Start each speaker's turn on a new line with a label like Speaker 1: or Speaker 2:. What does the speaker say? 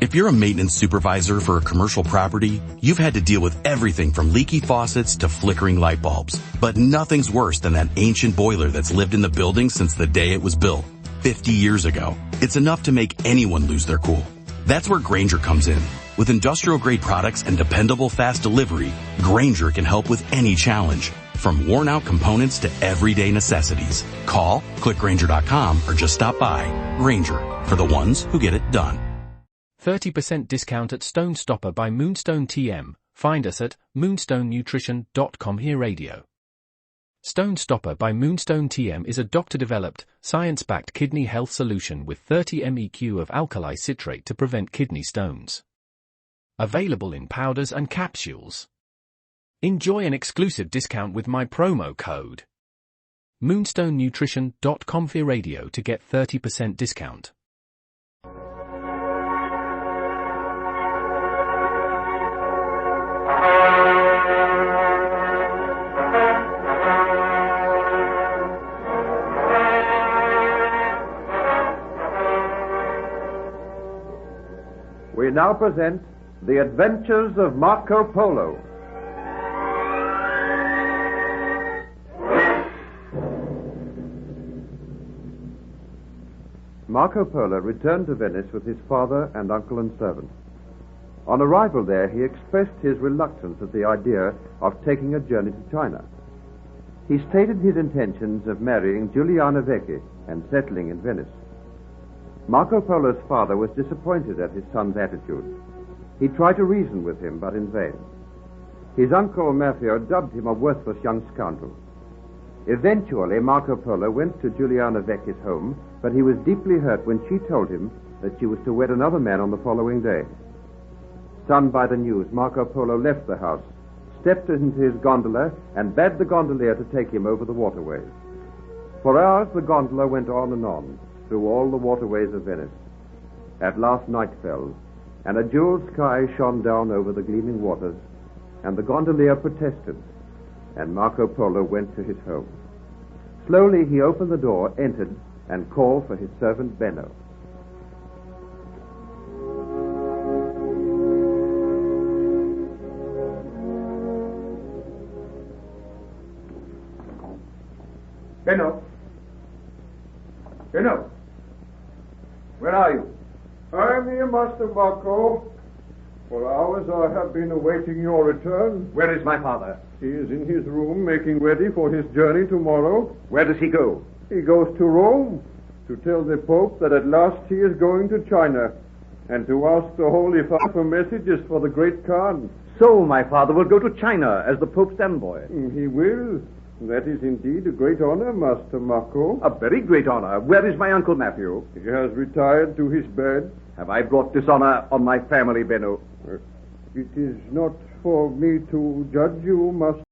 Speaker 1: If you're a maintenance supervisor for a commercial property, you've had to deal with everything from leaky faucets to flickering light bulbs. But nothing's worse than that ancient boiler that's lived in the building since the day it was built, 50 years ago. It's enough to make anyone lose their cool. That's where Grainger comes in. With industrial-grade products and dependable fast delivery, Grainger can help with any challenge, from worn-out components to everyday necessities. Call, click Grainger.com, or just stop by. Grainger, for the ones who get it done.
Speaker 2: 30% discount at Stone Stopper by Moonstone TM. Find us at moonstonenutrition.com. Here radio. Stone Stopper by Moonstone TM is a doctor-developed, science-backed kidney health solution with 30 MEq of alkali citrate to prevent kidney stones. Available in powders and capsules. Enjoy an exclusive discount with my promo code moonstonenutrition.com. Here radio to get 30% discount.
Speaker 3: We now present The Adventures of Marco Polo. Marco Polo returned to Venice with his father and uncle and servant. On arrival there, he expressed his reluctance at the idea of taking a journey to China. He stated his intentions of marrying Giuliana Vecchi and settling in Venice. Marco Polo's father was disappointed at his son's attitude. He tried to reason with him, but in vain. His uncle Maffeo dubbed him a worthless young scoundrel. Eventually, Marco Polo went to Giuliana Vecchi's home, but he was deeply hurt when she told him that she was to wed another man on the following day. Stunned by the news, Marco Polo left the house, stepped into his gondola, and bade the gondolier to take him over the waterways. For hours, the gondola went on and on, through all the waterways of Venice. At last night fell, and a jeweled sky shone down over the gleaming waters, and the gondolier protested, and Marco Polo went to his home. Slowly he opened the door, entered, and called for his servant Benno.
Speaker 4: Benno! Benno! Where are you?
Speaker 5: I'm here, Master Marco. For hours I have been awaiting your return.
Speaker 4: Where is my father?
Speaker 5: He is in his room making ready for his journey tomorrow.
Speaker 4: Where does he go?
Speaker 5: He goes to Rome to tell the Pope that at last he is going to China and to ask the Holy Father for messages for the Great Khan.
Speaker 4: So my father will go to China as the Pope's envoy.
Speaker 5: He will. That is indeed a great honor, Master Marco.
Speaker 4: A very great honor. Where is my Uncle Matthew?
Speaker 5: He has retired to his bed.
Speaker 4: Have I brought dishonor on my family, Benno?
Speaker 5: It is not for me to judge you, Master